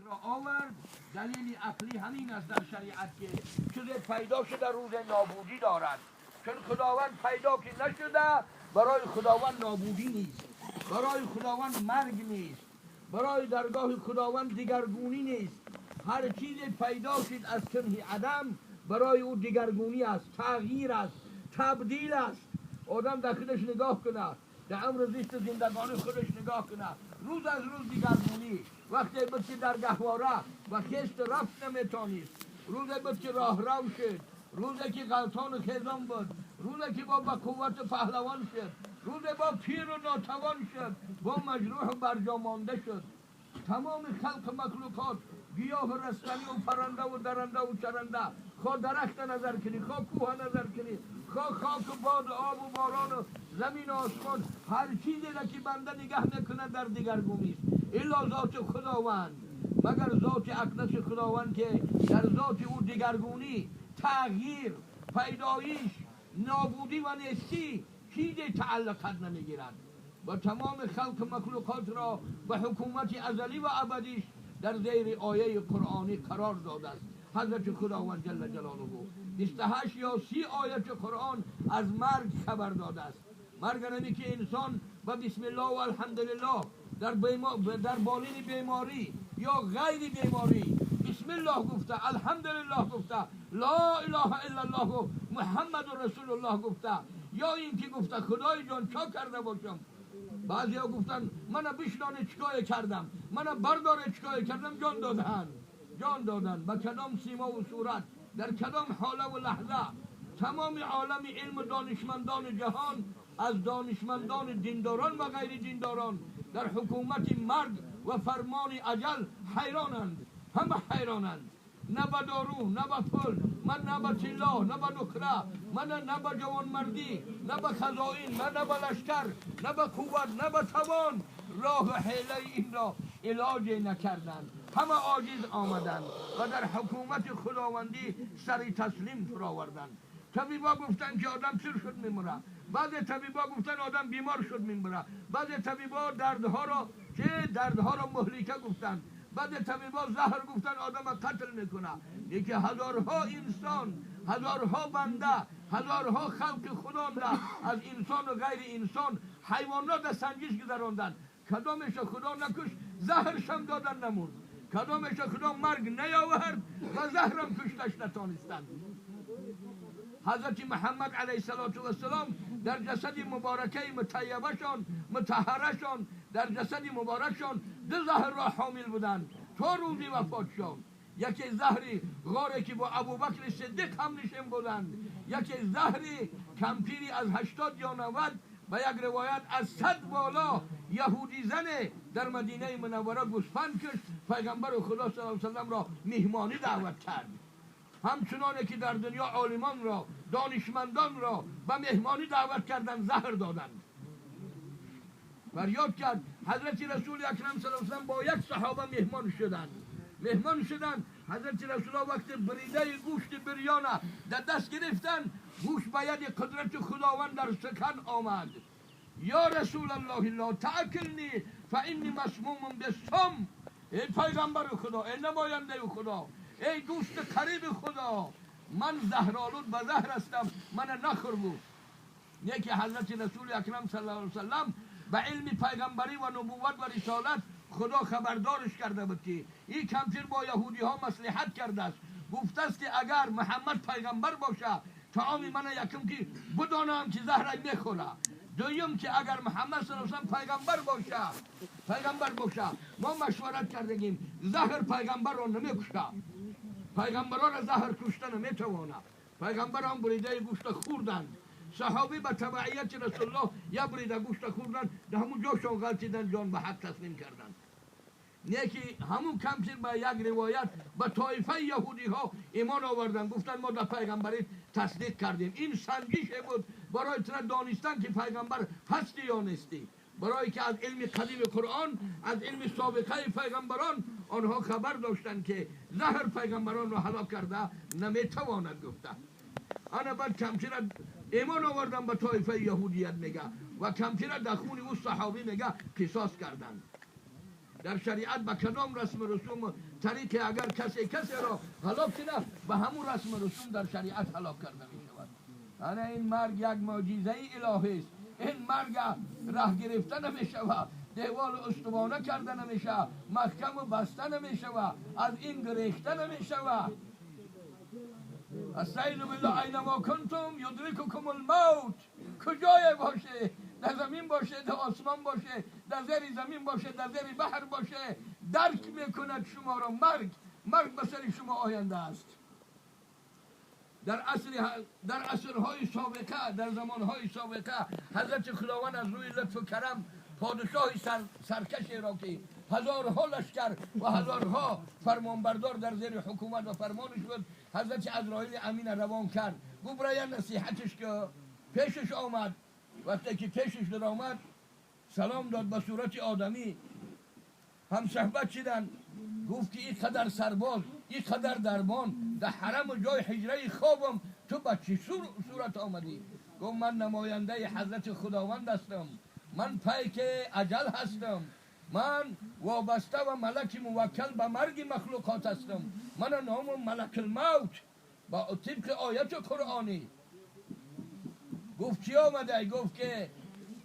را آورد. دلیل عقلی همین است در شریعت که چیز پیدا شده روز نابودی دارد، چون خداوند پیدا که نشده برای خداوند نابودی نیست، برای خداوند مرگ نیست، برای درگاه خداوند دیگرگونی نیست. هر چیز پیدا شد از کنه عدم برای او دیگرگونی است، تغییر است، تبدیل است. آدم در خودش نگاه کنه، در عمر زیست زندگانی خودش نگاه کنه، روز از روز دیگرگونی. وقتی بود که در گهواره و خست رفت نمیتانید، روزی بود که راه رو شد، روزی که غلطان و خیزان بود، روزی که با قوت پهلوان شد، روزی با پیر و ناتوان شد، با مجروح و برجا مانده شد. تمام خلق مخلوقات، گیاه و رستنی و پرنده و درنده و چرنده، خواه درخت نظر کنی، خواه کوه نظر کنی، خواه خاک و باد و آب و باران و زمین و آسمان، هر چیزی را که بنده نگه نکنه در دیگرگونی است الا ذات خداوند، مگر ذات اقدس خداوند که در ذات او دیگرگونی، تغییر، پیدایش، نابودی و نیستی چیزی تعلقت نمیگیرد. و تمام خلق مخلوقات را به حکومت ازلی و ابدیش در زیر آیه قرآنی قرار داده است حضرت خداوند جل جلاله. 28 یا 30 آیت قرآن از مرگ خبر داده است. مرگ نمی که انسان و بسم الله و الحمدلله در بالین بیماری یا غیر بیماری بسم الله گفته، الحمدلله گفته، لا اله الا الله و محمد رسول الله گفته، یا این که گفته خدای جان چا کرده باشم. بعضی ها گفتن منو بشنانه چیکار کردم، منو برداره چیکار کردم. جان دادن به کدام سیما و صورت، در کدام حاله و لحظه. تمام عالم علم و دانشمندان جهان، از دانشمندان دینداران و غیر دینداران، در حکومت مرگ و فرمان اجل حیرانند، همه حیرانند. نه به دارو، نه به پل، من نه به طلا، نه به نکره، من نه به جوانمردی، نه به خزائن، نه به لشکر، نه به قوت، نه به توان راه و حیله این را علاج نکردند. همه عاجز آمدند و در حکومت خداوندی سری تسلیم فراوردند. طبیبا گفتن که آدم سیر شد میمونه، بعضی طبیبا گفتن آدم بیمار شد میمونه، بعضی طبیبا دردها را مهلکه گفتن، بعد طبیبا زهر گفتن آدم قتل میکنه. یکی هزارها انسان، هزارها بنده، هزارها خلق خدا از انسان و غیر انسان، حیوانات سنجش گذراندن. کدامش خدا نکش، زهرشم دادن نمون. کدامش خدا مرگ نیاورد و زهرم کشتش نتانستند. حضرت محمد علیه السلام در جسد مبارکه مطیبشان، مطهرشان، در جسد مبارکشان 2 زهر را حامل بودند تا روزی وفاتشان. یکی زهری غاری که با ابوبکر صدیق هم نشین بودند، یکی زهری کمپیری از 80 یا 90 و یک روایت از 100 بالا یهودی زنه در مدینه منوره گوسفند کشت، پیغمبر خدا صلی الله علیه وسلم را مهمانی دعوت کرد. همچنانه که در دنیا عالمان را، دانشمندان را به مهمانی دعوت کردن، زهر دادن. فریاد کرد حضرت رسول اکرم صلی الله علیه وسلم با یک صحابه مهمان شدن. حضرت رسول الله وقت بریده گوشت بریانه در دست گرفتن، گوشت به ید قدرت خداوند در سکن آمد. یا رسول الله لا تاکلنی فانی مسموم بالسم. ای پیغمبر خدا، ای نماینده خدا، ای دوست قریب خدا، من زهرآلود به زهر هستم، من نخور بود. یکی حضرت رسول اکرم صلی الله علیه وسلم به علم پیغمبری و نبوت و رسالت خدا خبردارش کرده بود که این کمتر با یهودی ها مصلحت کرده است. گفته است که اگر محمد پیغمبر باشه، طعام من یکم که بدانم که زهر میخوره، دویم که اگر محمد صلی الله علیه وسلم پیغمبر باشه، ما مشورت کردیم زهر پیغمبر را نمیکشه، پیغمبران را زهر کشته نمیتوانه. پیغمبران بریده گوشت خوردند، صحابی به تبعیت رسول الله یا بریده گوشت خوردن، در همون جاشون غلطیدن، جان به حق تسلیم کردن. نیکی همون کمتر به یک روایت به طایفه یهودی ها ایمان آوردن، گفتن ما در پیغمبری تصدیق کردیم. این سنجش بود برای تر دانستن که پیغمبر هستی یا نیستی، برای که از علم قدیم قرآن، از علم سابقه پیغمبران آنها خبر داشتن که زهر پیغمبران را هلاک کرده نمیتواند گفته. آن بعد کمتر ایمان آوردن به طایفه یهودیت میگه و کمتر در خون او صحابی میگه قصاص کردن. در شریعت به کدام رسم رسوم طریق اگر کسی را هلاک کنه به همون رسم رسوم در شریعت هلاک کرده می شود. یعنی این مرگ یک معجزه الهی است. این مرگ راه گرفته نمی شود، دیوال استوانه کرده نمی شود، محکم و بسته نمی شود، از این گریخته نمی شود. استعینوا بالله اینما کنتم یدرککم الموت. کجای باشه، در زمین باشه، در آسمان باشه، در زیر زمین باشه، در زیر بحر باشه، درک میکند شما را. مرگ به سر شما آینده است. در عصرهای سابقه، در زمانهای سابقه حضرت خداوند از روی لطف و کرم پادشاه سرکشی را که هزارها لشکر و هزارها فرمانبردار در زیر حکومت و فرمانش بود، حضرت عزرائیل امین روان کرد. گو برای نصیحتش که پیشش آمد. وقتی که پیشش در آمد سلام داد به صورت آدمی، هم صحبت شدن. گفت که این قدر سرباز، این قدر دربان در حرم و جای حجره خوابم، تو به چه صورت آمدی؟ گفت من نماینده حضرت خداوند هستم، من پیک اجل هستم، من وابسته و ملک موکل به مرگ مخلوقات هستم، من نام ملک الموت با طبق آیت قرآنی. گفت چی آمده؟ گفت که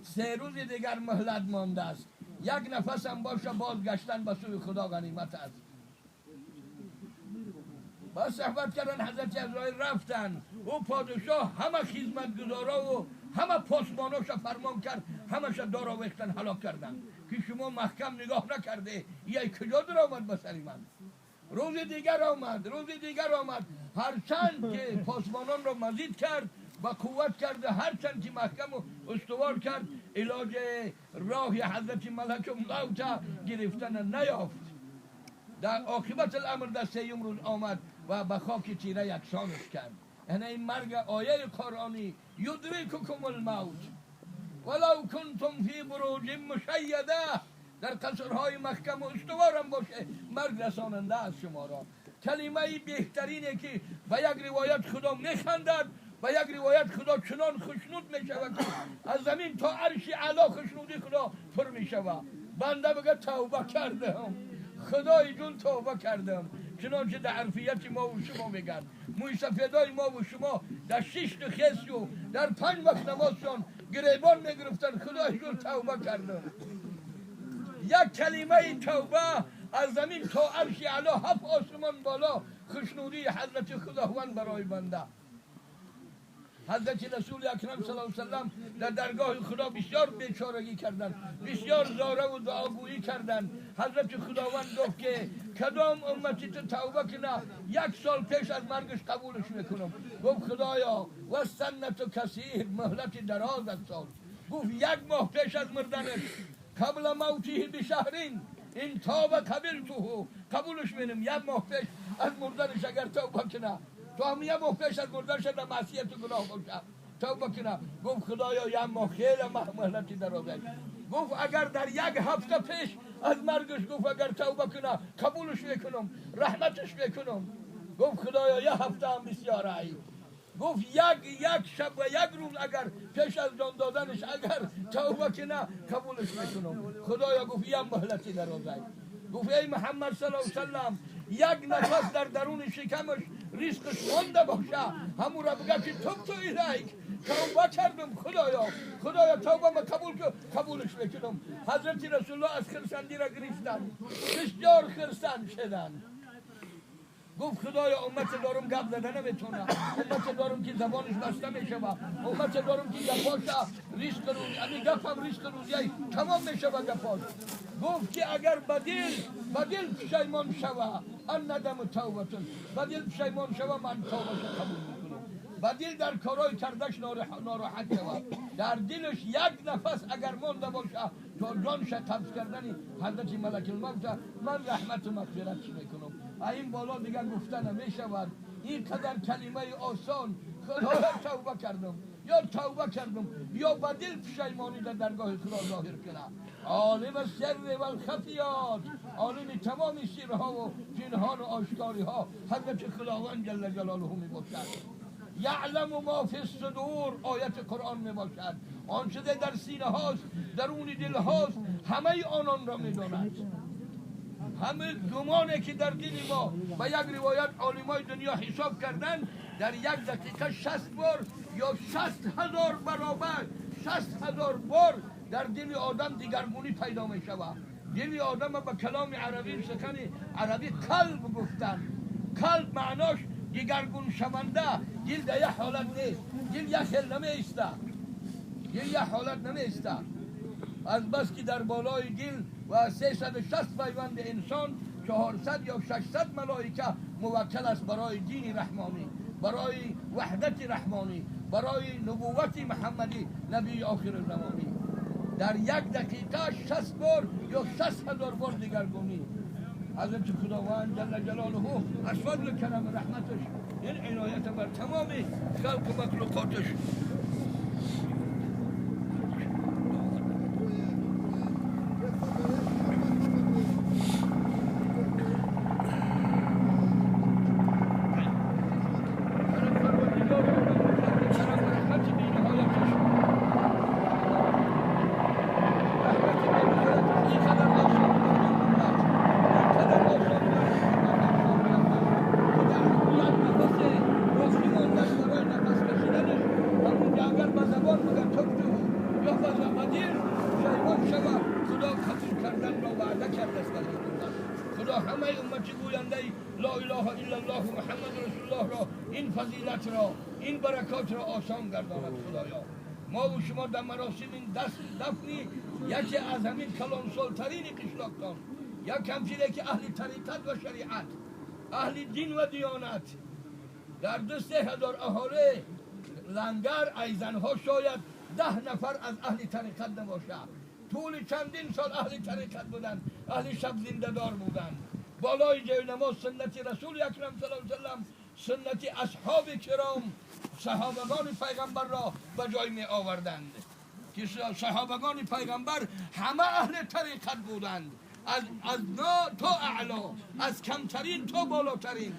3 روز دیگر مهلت مانده است، یک نفس هم باشه بازگشتن به سوی خدا غنیمت است. با صحبت کردن حضرت عزرائیل رفتن. او پادشاه همه خدمتگزارا و همه پاسباناش فرمان کرد، همش دارا وقتن هلاک کردن که شما محکم نگاه نکرده یه کجا در آمد به سر من. روز دیگر آمد هرچند که پاسبانان را مزید کرد و قوت کرد، هرچند که محکم و استوار کرد، علاج راه حضرت ملک الموت گرفتن نیافت. در عاقبت الامر در 3 روز آمد و به خاک تیره یکسانش کرد. یعنی این مرگ آیه قرآنی یدرککم الموت ولو کنتم فی بروج مشیده، در قصرهای محکم و استوارم باشه مرگ رساننده است شما را. کلمه بهترینه که به یک روایت خدا میخندد، به یک روایت خدا چنان خشنود میشود که از زمین تا عرش اعلی خشنودی خدا پر میشود. بنده بگه توبه کردم، خدای جون توبه کردم. چنانچه در عرفیت ما و شما میگن، موی سفیدای ما و شما در 6 تا خیس و در 5 وقت نمازشان گریبان میگرفتن، خدای جون توبه کردم. یک کلمه توبه از زمین تا عرش اعلی 7 آسمان بالا خشنودی حضرت خداوند برای بنده. حضرت رسول اکرم صلی الله علیه وسلم در درگاه خدا بسیار بیچارگی کردند، بسیار زاره و دعاگویی کردند. حضرت خداوند گفت که کدام امتی تو توبه کنه 1 سال پیش از مرگش قبولش میکنم. گفت خدایا و سنت کثیر، مهلت دراز از سال. گفت 1 ماه پیش از مردنش قبل موته بشهرین این توبه قبولش می‌کنم. 1 ماه پیش از مردنش اگر توبه کنه، تو هم 1 ماه پیش از مردنش در معصیت و گناه باشه توبه کنه. گفت خدایا 1 ماه خیلی مهلتی درازه. گفت اگر در 1 هفته پیش از مرگش گفت اگر توبه کنه قبولش میکنم، رحمتش میکنم. گفت خدایا 1 هفته هم بسیاره ای. گفت یک شب و 1 روز اگر پیش از جان دادنش اگر توبه کنه قبولش میکنم. خدایا گفت 1 مهلتی درازه. گفت ای محمد صلی الله علیه وسلم 1 نفس در درون شکمش ریزقش مانده باشه، همون را بگه که تو ایلیک توبه کردم خدایا توبه ما قبولش میکنم. حضرت رسول الله از خرسندی را گرفتن، بسیار خرسند شدن. گفت خدایا امت دارم گپ زده نمیتونه، امت دارم که زبانش بسته میشوه، امت دارم که گپاش ریسک روزی، امی گپ هم ریسک روزی تمام میشوه گپاش. گفت که اگر بدل پشیمان شوه ان ندم توبتون، بدل پشیمان شوه من توبهش قبول میکنم. بدل در کارای کردش ناراحت شوه، در دلش 1 نفس اگر مانده باشه تا جانش قبض کردن حضرت ملک الموت، من رحمت و مغفرتش میکنم. این بالا دیگر گفتن نمیشود. این قدر کلمه آسان، خدایا توبه کردم یا بدل پشیمانی در درگاه خدا ظاهر کنه. عالم السر و الخفیات، عالم تمام سرها و پنهان و آشکاری ها حضرت خداوند جل جلاله می باشد. یعلم ما فی الصدور، آیت قرآن می باشد. آنچه در سینه هاست، درون دل هاست، همه آنان را می داند. همه گمانه که در دین ما و یک روایت عالمای دنیا حساب کردن در یک دقیقه 60 بار یا 60,000 برابر 60,000 بار در دل آدم دیگرگونی پیدا می شود. دل آدم به کلام عربی سخن عربی قلب گفتن. قلب معناش دیگرگون شونده. دل در یک حالت نیست، دل یک خیل نمیسته، دل یک حالت نمیسته. از بس که در بالای دل و 360 پیوند انسان 400 یا 600 ملائکه موکل است برای دین رحمانی، برای وحدت رحمانی، برای نبوت محمدی نبی آخر زمانی. در یک دقیقه 60 بار یا 60,000 بار دیگرگونی. حضرت خداوند جل جلاله از فضل کرم رحمتش این عنایت بر تمام خلق و مخلوقاتش. خدا همه امتی گوینده لا اله الا الله محمد رسول الله را این فضیلت را این برکات را آسان گرداند. خدایا ما و شما در مراسم این دفنی یکی از همین کلانسالترین قشلاقتان، یک همچنین که اهل طریقت و شریعت، اهل دین و دیانت در 2,000 اهالی لنگر ایزنها شاید 10 نفر از اهل طریقت نباشه. طول چندین سال اهل طریقت بودن، اهل شب زنده دار بودن. بالای جای نماز سنت رسول اکرم صلی الله علیه وسلم، سنت اصحاب کرام صحابگان پیغمبر را به جای می آوردند که صحابگان پیغمبر همه اهل طریقت بودند، از نا تا اعلا، از کمترین تا بالاترین.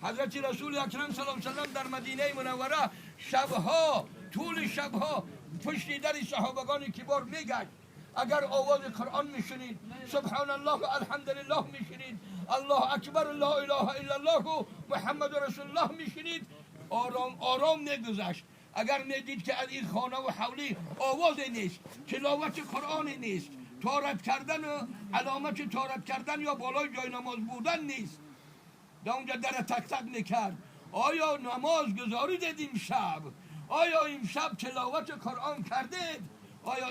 حضرت رسول اکرم صلی الله علیه وسلم در مدینه منوره شبها، طول شبها پشت در صحابگان کبار میگشت. اگر آواز قرآن میشنید، سبحان الله و الحمدلله میشنید، الله اکبر لا اله الا الله و محمد رسول الله میشنید، آرام آرام میگذشت. اگر میدید که از این خانه و حولی آواز نیست، تلاوت قرآن نیست، طهارت کردن و علامت طهارت کردن یا بالای جای نماز بودن نیست، در اونجا در تک تک میکرد. آیا نماز گذارید امشب؟ آیا امشب تلاوت قرآن کردید؟ آیا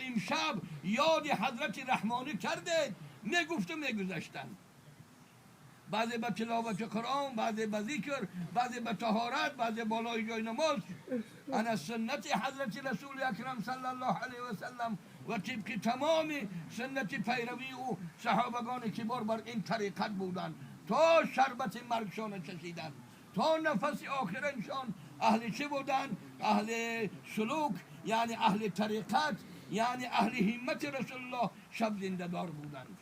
امشب یاد حضرت رحمانی کردید؟ میگفت و میگذشتن. بعضی به تلاوت قرآن، بعضی به ذکر، بعضی به طهارت، بعضی بالای جای نماز. انا سنت حضرت رسول اکرم صلی الله علیه و سلم و طبق تمام سنت پیروی و صحابگان کبار بر این طریقت بودند تا شربت مرگشان چشیدن، تا نفس آخرینشان. اهل چه بودن؟ اهل سلوک، یعنی اهل طریقت، یعنی اهل همت رسول الله، شب زنده دار بودند.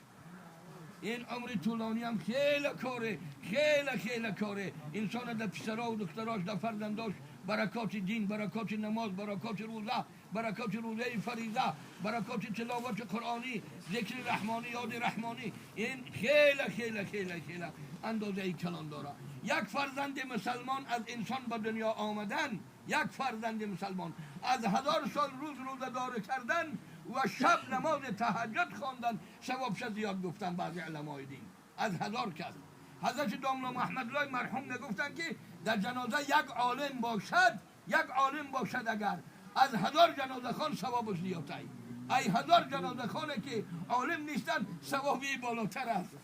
این عمر طولانی هم خیلی کاره، خیلی کاره. انسان در پسرها و دختراش، در فرزنداش برکات دین، برکات نماز، برکات روزه، برکات روزه فریضه، برکات تلاوت قرآنی، ذکر رحمانی، یاد رحمانی، این خیلی اندازه کلان داره. یک فرزند مسلمان از انسان به دنیا آمدن، یک فرزند مسلمان از 1000 سال روزه داره کردن و شب نماز تهجد خواندن ثوابش زیاد گفتن بعضی علمای دین. از 1000 کس. حضرت داملا محمد الله مرحوم نگفتن که در جنازه یک عالم باشد اگر از 1000 جنازه خان ثوابش زیادتر. ای 1000 جنازه خانه که عالم نیستن ثوابی بالاتر است.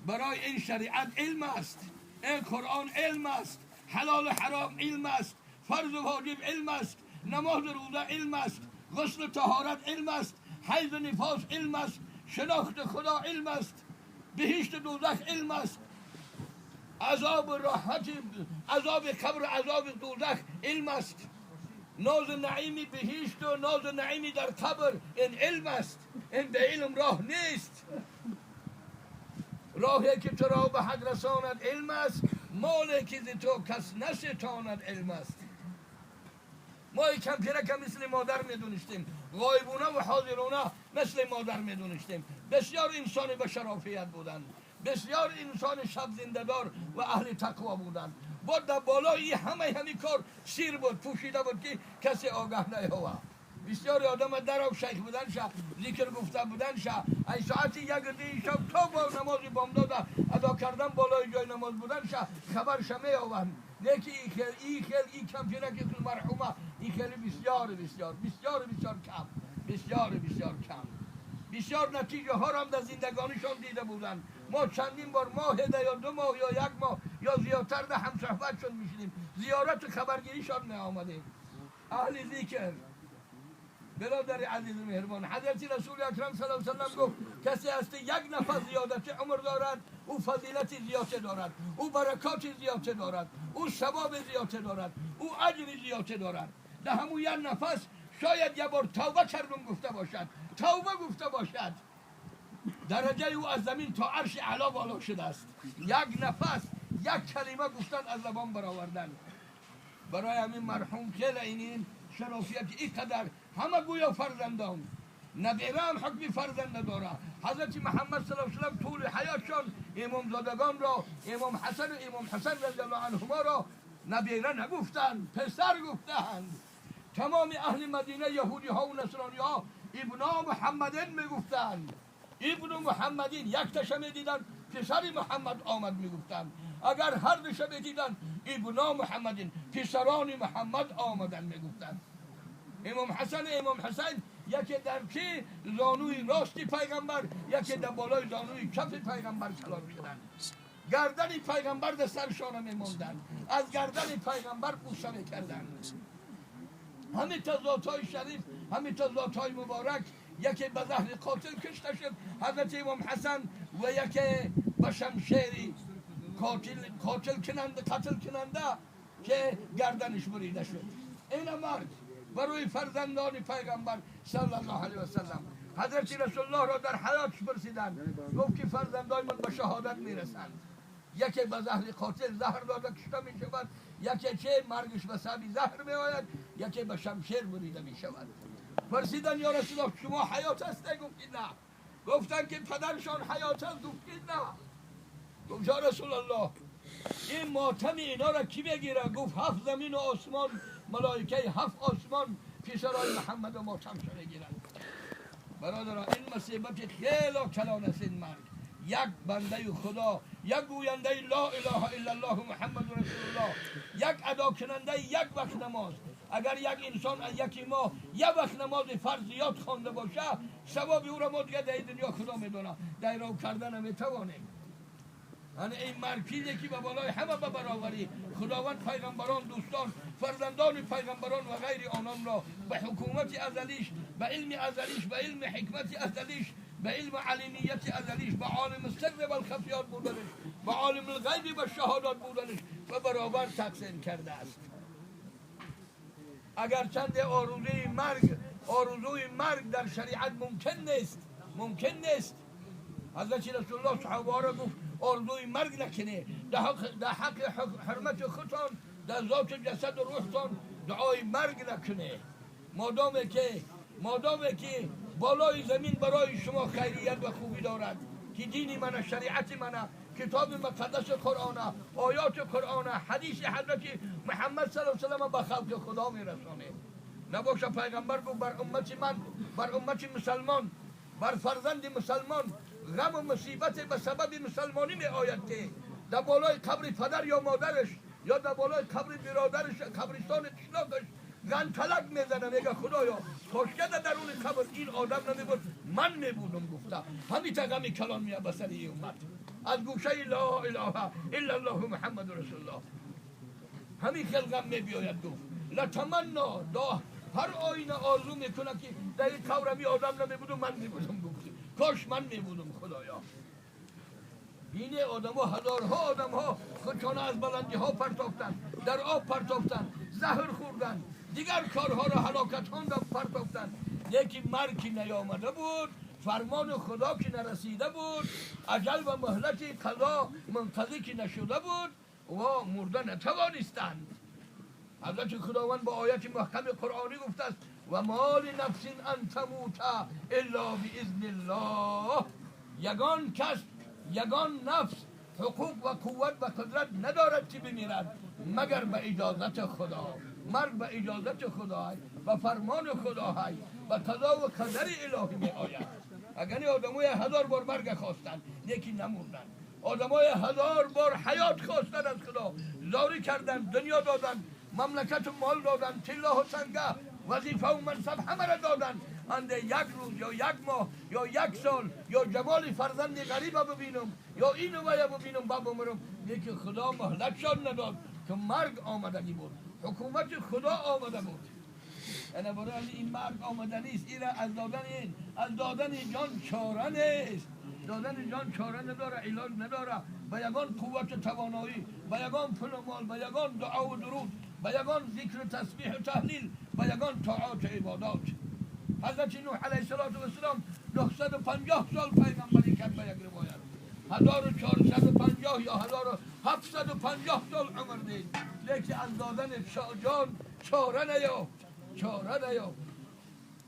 برای این شریعت علم است، این قرآن علم است، حلال و حرام علم است، فرض و واجب علم است، نماز و روزه علم است، غسل و طهارت علم است، حیض و نفاس علم است، شناخت خدا علم است، بهشت و دوزخ علم است، عذاب و راحت، عذاب قبر و عذاب دوزخ علم است، ناز و نعیمی بهشت و ناز و نعیمی در قبر این علم است. این به علم راه نیست. راهی که تو را به حق رساند علم است، مالی که ز تو کس نستاند علم است. ما کم پیرک مثل مادر میدونستیم، غایبونه و حاضرونه مثل مادر میدونستیم. بسیار انسان به شرافیت بودن، بسیار انسان شب زنده دار و اهل تقوا بودن. با در بالای همه کار سیر بود، پوشیده بود که کسی آگاه نیاورد. بسیار آدم در شیخ بودن شا، ذکر گفته بودن شا، ای ساعتی یک دی شب تا با نماز بامداد ادا کردن بالای جای نماز بودن شا خبر شمی آورد. لیکی این کم پیره که مرحومه این خیلی بسیار کم، بسیار کم. بسیار نتیجه ها را هم در زندگانیشان دیده بودن. ما چندین بار ماه یا 2 ماه یا 1 ماه یا زیادتر در هم صحبتشون میشنیم، زیارت خبرگیریشان می آمدیم. اهل ذکر برادر عزیز مهربان، حضرت رسول اکرم صلی الله علیه و سلم گفت کسی هست 1 نفس زیادت عمر دارد او فضیلت زیاده دارد، او برکات زیاده دارد، او ثواب زیاده دارد، او اجر زیاده دارد. در همون 1 نفس شاید 1 بار توبه کردم گفته باشد، درجه او از زمین تا عرش اعلی بالا شده است. 1 نفس 1 کلمه گفتن از زبان برآوردن. برای همین مرحوم خیلی این شرافیت اینقدر همه گویا فرزندان، نبیره هم حکم فرزند نداره. حضرت محمد صلی الله علیه و سلم طول حیاتشان امام زادگان را، امام حسن رضی الله عنهما را نبیره نگفتند، پسر گفتند. تمام اهل مدینه یهودی ها و نصرانی ها ابن محمدین میگفتند. ابن محمدین، یک تشه میدیدن پسر محمد آمد میگفتند. اگر هر دشه میدیدن ابن محمدین، پسران محمد آمدن میگفتند. امام حسین یکی در چه زانوی راستی پیغمبر، یکی در بالای زانوی چپ پیغمبر کلان شدن. گردن پیغمبر در سرشان میموندن، از گردن پیغمبر بوسه میکردن. همین ذات‌های شریف، همین ذات‌های مبارک، یکی به زهر قاتل کشته شد حضرت امام حسن و یکی به شمشیری قتل کننده که گردنش بریده شد. این مرد برای فرزندان پیغمبر صلی الله علیه و سلم. حضرت رسول الله را در حیاتش پرسیدن، گفت که فرزندان من به شهادت میرسند. یکی به زهر قاتل زهر داده کشته می شود، یکی چه مرگش به سبب زهر می آید، یکی به شمشیر بریده می شود. پرسیدن یا رسول الله شما حیات هست؟ گفتید نه. گفتن که پدرشان حیات هست؟ گفتید نه. گفت یا رسول الله این ماتم اینا را کی بگیره؟ گفت 7 زمین و آسمان، ملائکه 7 آسمان پسرای محمد و ماتم شده گیرند. برادران این مصیبت خیلی کلان است. این مرگ یک بنده خدا، یک گوینده لا اله الا الله محمد رسول الله، یک ادا کننده یک وقت نماز. اگر یک انسان یکی ما یک وقت نماز فرض یاد خوانده باشه، ثواب او را ما دیگه در دنیا خدا میدونه، در راه کردن نمیتوانیم. این مرکزی که به بالای همه به برابری خداوند پیغمبران، دوستان، فرزندان پیغمبران و غیر آنان را به حکومت ازلیش، به علم ازلیش، به علم حکمت ازلیش، به علم علمیت ازلیش، به عالم السر و الخفیات بودنش، به عالم الغیب و شهادات بودنش و برابر تقسیم کرده است. اگر چند آرزوی مرگ در شریعت ممکن نیست. حضرت رسول الله صحابه را گفت آرزوی مرگ نکنه، در حق حرمت خودتان، در ذات جسد و روحتان دعای مرگ نکنه. مادامی که بالای زمین برای شما خیریت و خوبی دارد که دین من، شریعت من، کتاب مقدس قرآن، آیات قرآن، حدیث حضرت محمد صلی الله علیه و سلم به خلق خدا میرسانه. نباشه پیغمبر گفت بر امت من، بر امت مسلمان، بر فرزند مسلمان غم و مصیبت به سبب مسلمانی می آید که در بالای قبر پدر یا مادرش یا در بالای قبر برادرش، قبرستان اشلاقش غنطلق میزنه، میگه خدایا خوشگه در درون قبر این آدم نمیبود، من میبودم. گفته همین تا غم کلان میاد به سر این امت از گوشه لا اله الا الله محمد رسول الله. همین خیلی غم میبیاید. گفت لتمنا دا هر آینه آرزو میکنه که در این قبر می آدم نمیبودم، من میبودم. گفت کاش من میبودم خدایا. این آدم ها، هزارها آدم ها خودشان از بلندی ها پرتافتن، در آب پرتافتن، زهر خوردن، دیگر کارها را هلاکت ها پرتافتن. یکی مرگی نیامده بود، فرمان خدا که نرسیده بود، اجل و مهلت قضا منقضی که نشده بود و مرده نتوانستند. حضرت خداوند با آیت محکم قرآنی گفته است و ما لنفس ان تموت الا باذن الله. یگان کس، یگان نفس حقوق و قوت و قدرت ندارد که بمیرد مگر به اجازت خدا. مرگ به اجازت خدا و فرمان خدا هست و قضا و قدر الهی می آید. اگر آدمای 1000 بار مرگ خواستند یکی نموندن، آدمای 1000 بار حیات خواستند از خدا، زاری کردن، دنیا دادن، مملکت و مال دادن، طلا و سنگه، وظیفه و منصب همه را دادن، انده یک روز یا یک ماه یا یک سال یا جمال فرزند غریب ببینم یا اینو ببینم بمرم، یکی خدا مهلتشان نداد که مرگ آمدنی بود، حکومت خدا آمده بود. یعنی برای این مرگ آمده نیست، این از دادن جان چاره نیست. دادن جان چاره نداره، علاج نداره. به یگان قوت توانایی، به یگان پول و مال، به یگان دعا و درود، به یگان ذکر و تسبیح و تهلیل، به یگان طاعات و عبادات. حضرت نوح علیه السلام 950 سال پیغمبری کرد به یک روایت، 1450 یا 1750 سال عمر دید، لیکن از دادن جان چاره نیافت.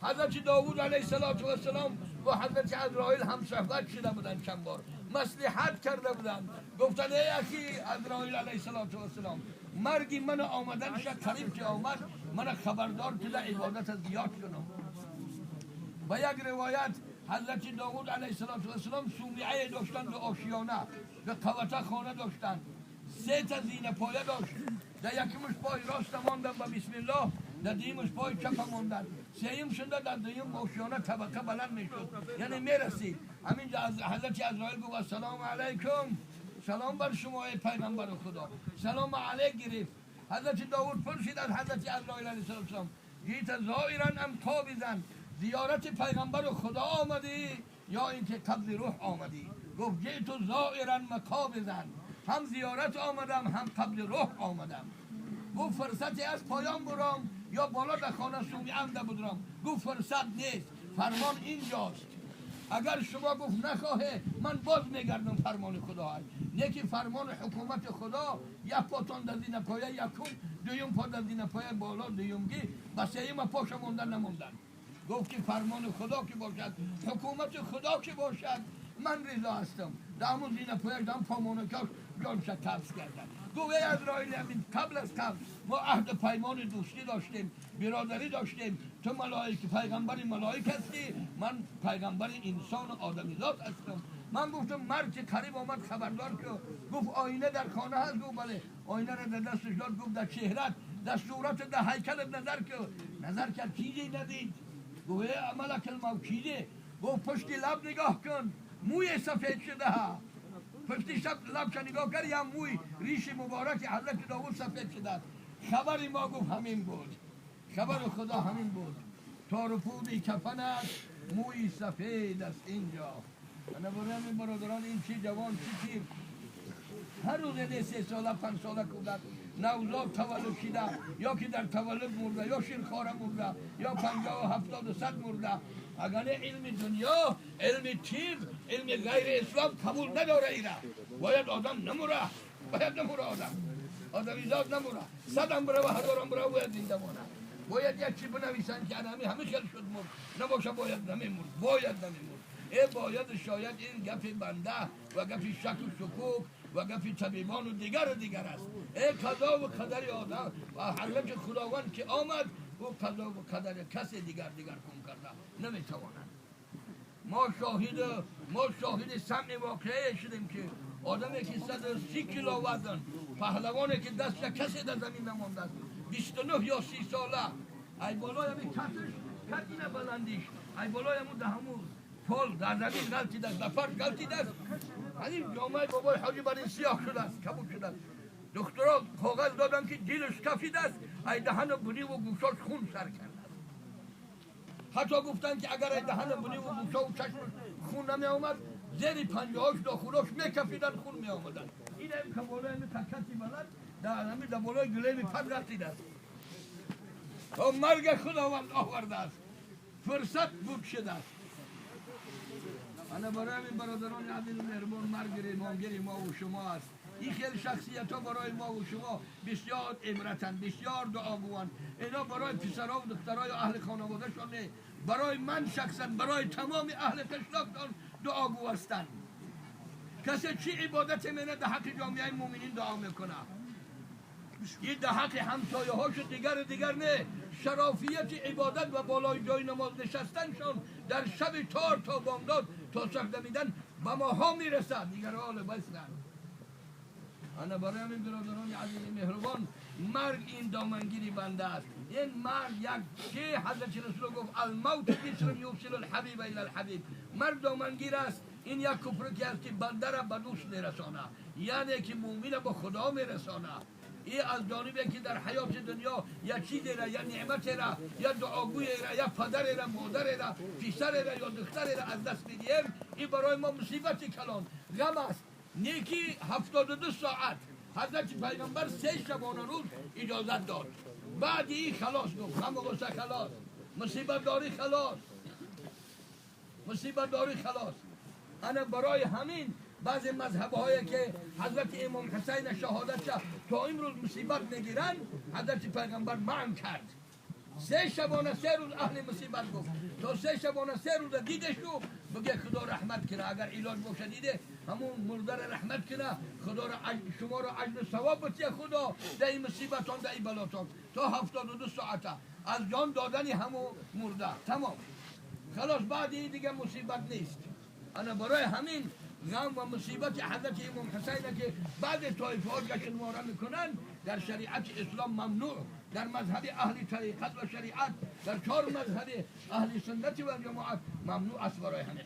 حضرت داوود علیه السلام و حضرت عزرائیل هم صحبت شده بودن، چند بار مصلحت کرده بودن، گفتن ای اخی عزرائیل علیه السلام، مرگی من آمدن شد قریب که آمد، من خبردار که در عبادت زیاد کنم. و یک روایت حضرت داوود علیه السلام صومعه داشتن به آشیانه، به قوته خانه داشتن، 3 تا زینه پایه داشت، در یکیمش پای راست ماندن با بسم الله، در دیمش پای چپ ماندن، سیم شده در دیم آشیانه طبقه بلند میشد، یعنی میرسید. همینجا حضرت عزرائیل گفت السلام علیکم، سلام بر شما ای پیغمبر خدا، سلام علیک گرفت. حضرت داوود پرسید از حضرت عزرائیل علیه السلام، گیت زائرا ام قابضا، زیارت پیغمبر خدا آمدی یا اینکه قبض روح آمدی؟ گفت جیت زائرا مقابضا، هم زیارت آمدم هم قبض روح آمدم. گفت فرصتی از پایان برام یا بالا در خانه صومعه ده بدرم؟ گفت فرصت نیست، فرمان اینجاست. اگر شما گفت نخواهه من باز میگردم فرمان خدا هست، یکی فرمان حکومت خدا، یک پاتان در زینه پایه یکم، دویم پا در زینه پایه بالا دویمگی، و سیم پاش موندن نموندن. گفت که فرمان خدا که باشد، حکومت خدا که باشد، من رضا هستم. در همون زینه پایه دم پامونکاش جانش قبض کردن. گوه عزرائیل امین، قبل از قبض ما عهد پیمان دوستی داشتیم، برادری داشتیم، تو ملائکه پیغمبر ملائک هستی، من پیغمبر انسان و آدمیزاد هستم. من گفتم مرد که قریب آمد خبردار که، گفت آینه در خانه هست؟ گفت بله. آینه را در دستش داد، گفت در چهرت، در صورت، در هیکلت نظر کرد چیزی ندید. گوه ملک الموت چیزی؟ گفت پشت لب نگاه کن، موی سفید شده ها. پشتی لب که نگاه کرد یا موی ریش مبارک حضرت داوود سفید شده. خبری ما گفت همین بود، خبر خدا همین بود. تار و پودی کفن است، موی سفید است اینجا. من برای برادران این چی جوان چی پیر، هر روز 3 ساله 5 ساله کودک نوزاد تولد شده، یا که در تولد مرده، یا شیرخواره مرده، یا 50 و 70 و 100 مرده. اگر علم دنیا، علم طب، علم غیر اسلام قبول نداره اینا. باید آدم نموره، آدمیزاد نموره، 100 هم بره و 1000 هم بره باید زنده مانه. باید یک چی بنویسن که همه خیلی شد مرد، نباشه باید نمیمرد، باید شاید این گپ بنده و گپ شک و شکوک و گپ طبیبان و دیگر است. قضا و قدر آدم و حضرت خداوند که آمد، او قضا و قدر کسی دیگر کن کرده نمیتواند. ما شاهد سمع واقعی شدیم که آدمی که 130 کیلو وزن، پهلوانی که دست کسی در زمین نمانده است، 29 یا 30 ساله، ای بالای همین کتش، کتین بلندیش، ای بالای همون دهمون پل در زمین غلطی دست، در فرش غلطی دست. همین جامعه بابای حاجی برای سیاه شده است، کبود شده است. دکترها کاغذ دادن که دلش کفید است، ای دهن بنی و گوشاش خون سر کرده. حتی گفتن که اگر ای دهن بنی و گوشا و چشمش خون نمی آمد، زیر پنجهاش داخلاش میکفیدن، خون می آمدن. این هم که بالای همین تکتی بلد، در بالای گله می پد غلطید است. تا مرگ خداوند آورده است، فرصت بود شده است. انا برای همین برادران عزیز و مهربان، مرگ امامگیر ما و شما است. این خیلی شخصیت ها برای ما و شما بسیار عبرتن، بسیار دعاگوان. اینا برای پسرها و دخترهای اهل خانواده شونه، برای من شخصا، برای تمام اهل قشلاقتان دعاگو هستند. کسی چی عبادت منه در حق جامعه مومنین دعا میکنه، این در حق همسایه هاش دیگر نه. شرافیت عبادت و بالای جای نماز نشستنشان در شب تار تا بامداد تا سجده میدن به ماها میرسد. دیگر حال بسن انا برای همین برادران عزیز مهربان، مرگ این دامنگیری بنده است. این مرگ یک چه حضرت رسول گفت الموت بسر یوصل الحبیب الى الحبیب، مرگ دامنگیر است. این یک کفر که است که بنده را به دوست میرسانه، یعنی که مؤمن به خدا میرسانه. این از جانبی که در حیات دنیا یا چیزی را یا نعمت را یا دعاگوی را یا پدر را مادر را پسر را یا دختر را از دست میدیم، این برای ما مصیبت کلان غم است. نیکی 72 ساعت حضرت پیغمبر 3 شبانه روز اجازت داد. بعد این خلاص گفت، غم و غصه خلاص، مصیبت داری خلاص، مصیبت داری خلاص. انا برای همین بعضی مذهب هایی که حضرت امام حسین شهادت شد تا امروز مصیبت میگیرن، حضرت پیغمبر منع کرد. 3 شبانه 3 روز اهل مصیبت گفت، تا 3 شبانه 3 روز دیدش رو بگه خدا رحمت کنه، اگر علاج باشه دیده همون مرده رحمت کنه، خدا را شما را اجر ثواب بده خدا در این مصیبتان در این بلاتان. تا 72 ساعت از جان دادن همون مرده تمام خلاص، بعد دیگه مصیبت نیست. انا برای همین غم و مصیبت حضرت امام حسین که بعد طایفه ها جشنواره میکنن در شریعت اسلام ممنوع، در مذهب اهل طریقت و شریعت در 4 مذهب اهل سنت و جماعت ممنوع است برای همین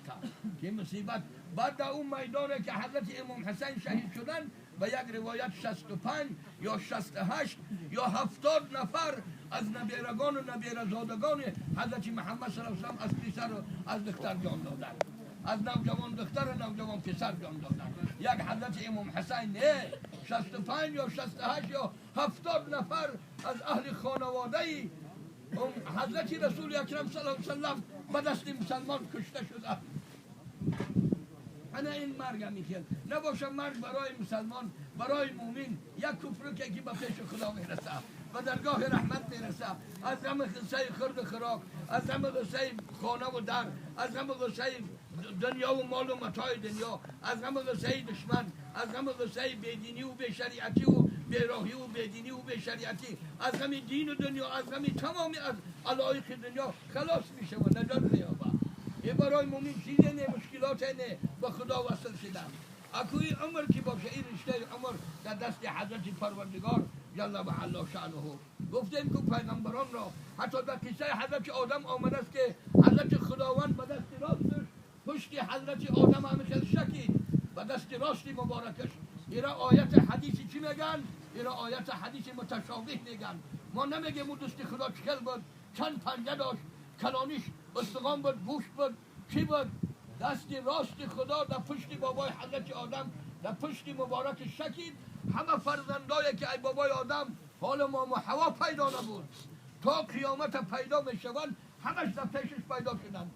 که مصیبت. بعد در اون میدانه که حضرت امام حسین شهید شدن و یک روایت 65 یا 68 یا 70 نفر از نبیرگان و نبیرزادگان حضرت محمد صلی الله علیه و آله از پسر و از دختر جان دادن، از نوجوان دختر و نوجوان پسر جان دادن. یک حضرت امام حسین نه، 65 یا 68 یا 70 نفر از اهل خانواده حضرت رسول اکرم صلی الله علیه و سلم به دست مسلمان کشته شده. انا این مرگ میکرد نباشه مرگ برای مسلمان، برای مومن یک کفر که به پیش خدا میرسه و درگاه رحمت میرسه. از غم قصه خرد خراک، از غم قصه خانه و در، از غم قصه دنیا و مال و متاع دنیا، از غم قصه دشمن، از غم قصه بیدینی و بیشریعتی و بیراهی و بیدینی و بیشریعتی، از غم دین و دنیا، از غم تمامی از علایق دنیا خلاص میشه و نجات مییابه. این برای مومن چیزی نه، مشکلات نه، با خدا وصل شدن. اکوی عمر که باشه، این رشته عمر در دست حضرت پروردگار جل و علا شأنه. گفتیم که پیغمبران را حتی در قصه حضرت آدم آمده است که حضرت خداوند به دست راستش پشت حضرت آدم همه خیلی شکید به دست راستی مبارکش. ایرا آیت حدیثی چی میگن؟ ایرا آیت حدیث متشابه میگن. ما نمیگیم اون دست خدا چکل بود، چند پنجه داشت، کلانیش استقام بود، گوشت بود، چی بود؟ دست راست خدا در پشت بابای حضرت آدم در پشت مبارک شکید. همه فرزندایی که ای بابای آدم حال ما و حوا پیدا نبود تا قیامت پیدا میشوند، همش در پیشش پیدا شدن.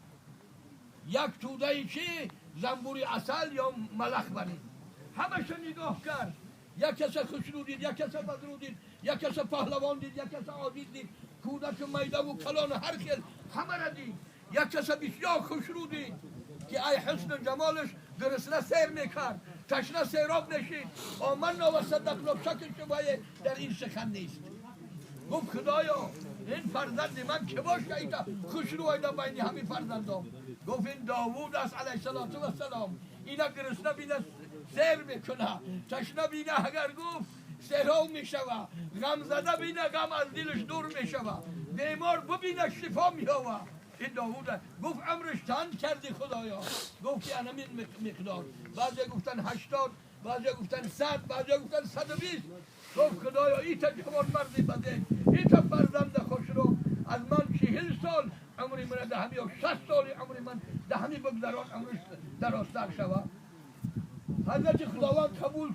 یک توده چی؟ زنبوری عسل یا ملخ برید. همش نگاه کرد، یک کس خوشرو دید، یک کس بدرو دید، یک کس پهلوان دید، یک کس عادی دید، کودک میده و کلان هر خیل همه را دید. یک کس بسیار خوشرو دید که ای حسن و جمالش گرسنه سیر میکرد، تشنه سیراب نشید. آمنا و صدقنا، شک شبهه در این سخن نیست. گفت خدایا این فرزند من که باشه ایتا خوشرو ایتا بینی همین فرزندام. گفت این داوود است علیه السلام، اینا گرسنه بینه سیر میکنه، تشنه بینه اگر گفت سیراب میشوه، غم زده بینه غم از دلش دور میشوه، بیمار ببینه شفا میاوه. این داوود گفت عمرش چند کردی خدایا؟ گفت که همین مقدار. بعضی گفتن 80، بعضی گفتن 100، بعضی گفتن 120. گفت خدایا ایتا جوان مردی بده، ایتا فرزند خوش رو از من 40 سال عمری من ده همی و 60 سال عمری من ده همی بگذران عمرش درازتر شوه. حضرت خداوند قبول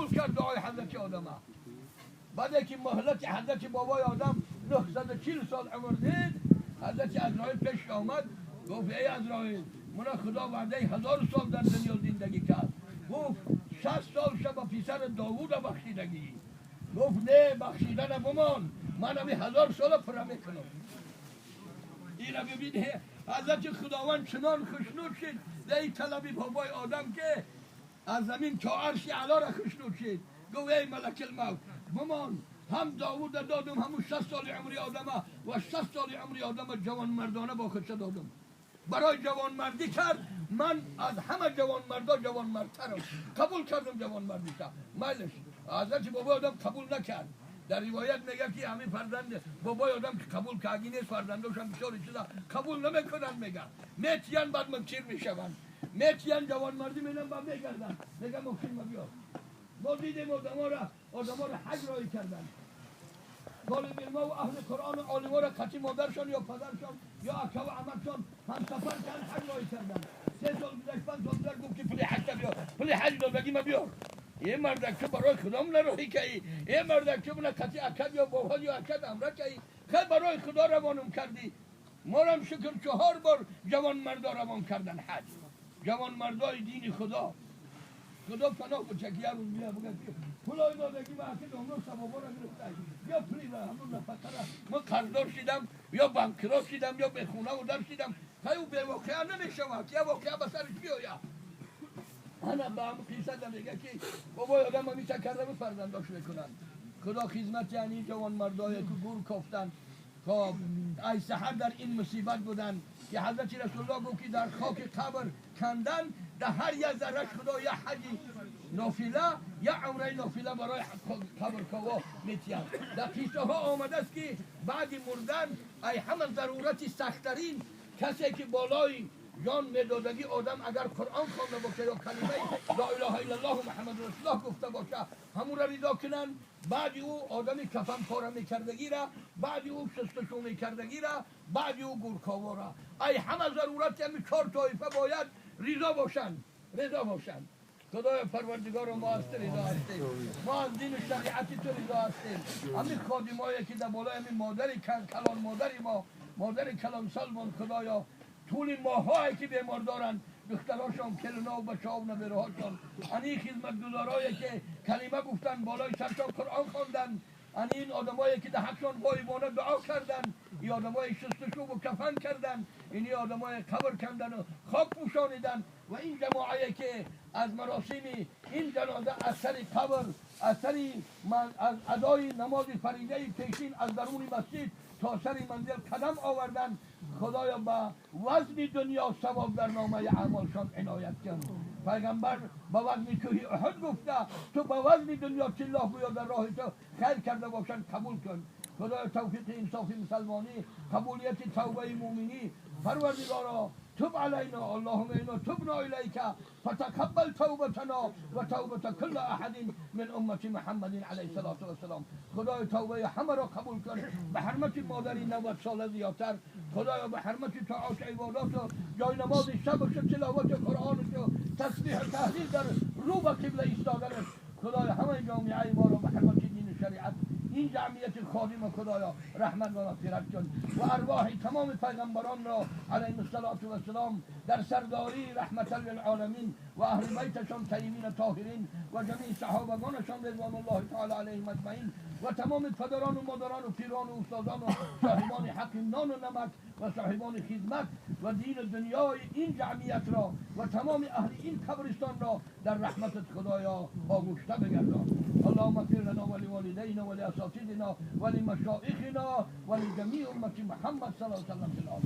کرد دعای حضرت آدم. بعد که مهلت حضرت بابای آدم 940 سال عمر دید، حضرت عزرائیل پیش آمد. گفت ای عزرائیل، من خدا وعده 1000 سال در دنیا زندگی کرد. گفت 60 سال شب داوود بخشیدگی. گفت نه بخشیدن بمان، من همی 1000 سال پره میکنم. این را ببین حضرت خداوند چنان خشنود شد در این طلبی بابای آدم که از زمین تا عرش اعلی را خشنود شد. گفت ای ملک الموت بمان، هم داوود دادم همون 60 سال عمری آدم و 60 سال عمری آدم جوان مردانه با خودش دادم. برای جوان مردی کرد، من از همه جوان مردا جوان مردترم، قبول کردم جوان مردی کرد. مالش حضرت بابای آدم قبول نکرد. در روایت میگه که همین فرزند بابای آدم که قبول کردی نیست، فرزنداش هم بسیار چیزا قبول نمیکنن، میگن میتیان بعد منکر میشون، میتیان جوان مردی میدن بعد میگردن، میگن ممکن مبیار. ما دیدیم آدما را حج رای کردن. طالب علم و اهل قرآن و عالما را قطعی مادرشان یا پدرشان یا اکا و عمکشان هم سفر کردن، حج رای کردن. 3 سال گذشت 5 سال گذشت گفت که پول حج بیار، پول حج داد بگی مبیار. یه مردک تو برای خدا من راهی کردی، یه مردک تو من قطعی اکد یا بابا یا اکد امره کردی، خیلی برای خدا روانم کردی. ما هم شکر 4 بار جوان مردا روان کردن حج، جوان مردای دین خدا. خدا پناه بچکی رو میگه بگه پولای دادگی و اکد عمرو ثوابا را گرفته یا پولی و همون نفقه را ما قرضدار شدم یا بانکرات شدم یا به خونه و در شدم. خیلی به واقعا نمیشود که واقعا به سرش بیاید. انا با هم قیصد میگه که بابای آدم همی تکرم فرزنداش میکنن. خدا خدمت یعنی جوان مردای که گور کفتن. خب ای سحر در این مصیبت بودن که حضرت رسول الله گفت که در خاک قبر کندن، در هر یک ذرهش خدا یا حجی نافله یا عمره نافله برای قبر کوا میتیند. در قصه ها آمده است که بعد مردن ای همه ضرورت سختترین کسی که بالای جان میدادگی آدم اگر قرآن خوانده باشه یا کلمه لا اله الا الله محمد رسول الله گفته باشه همون را رضا کنن. بعد او آدمی کفن پاره میکردگی را، بعد او شستشو میکردگی را، بعد او گورکاوا را. ای همه ضرورت همین 4 طایفه باید رضا باشن. خدای پروردگار ما از رضا هستیم، ما از دین و شریعت تو رضا هستیم. همین خادمایی که در بالای همین کلان مادری ما، مادر کلان سلمان، خدایا طول ماهایی که بیمار دارن، دختراشون کلنا و بچه‌ها و نوه‌هاشون، این خدمتگزارایی که کلمه گفتن بالای سرشان قرآن خواندن، این آدمایی که در حقشان غایبانه دعا کردن، این آدمای شستشو و کفن کردن، این آدمای قبر کندن و خاک پوشانیدن، و این جماعتی که از مراسم این جنازه از سر قبر، از سر از ادای نماز فریضه پیشین از درون مسجد تا سر منزل قدم آوردن. خدایا با وزن دنیا ثواب در نامه اعمالشان عنایت کن. پیغمبر با وزن کوه احد گفته تو با وزن دنیا چلا بیا در راه تو خیر کرده باشن قبول کن. خدایا توفیق انصاف مسلمانی، قبولیت توبه مومنی، پروردگارا تب علینا، اللهم انا تبنا الیک فتقبل توبتنا و توبه کل احد من امت محمد علیه الصلاه و السلام. خدای توبه همه را قبول کن به حرمت مادری 90 ساله زیادتر. خدایا به حرمت طاعات عبادات و جای نماز شب و تلاوت قرآن و تسبیح و تهلیل در رو به قبله ایستادن. خدایا همه جامعه ما را به حرمت دین شریعت این جمعیت خادم خدایا رحمت و مغفرت کن و ارواح تمام پیغمبران را علیهم الصلاة و السلام در سرداری رحمت للعالمین و اهل بیتشان طیبین طاهرین و جمیع صحابگانشان رضوان الله تعالی علیهم اجمعین و تمام پدران و مادران و پیران و استادان و صاحبان حق نان و نمک و صاحبان خدمت و دین دنیای این جمعیت را و تمام اهل این قبرستان را در رحمتت خدایا آغوشته بگردان. اللهم اغفر لنا ولوالدينا ولاساتذتنا ولمشائخنا ولجميع امه محمد صلى الله عليه وسلم في الارض.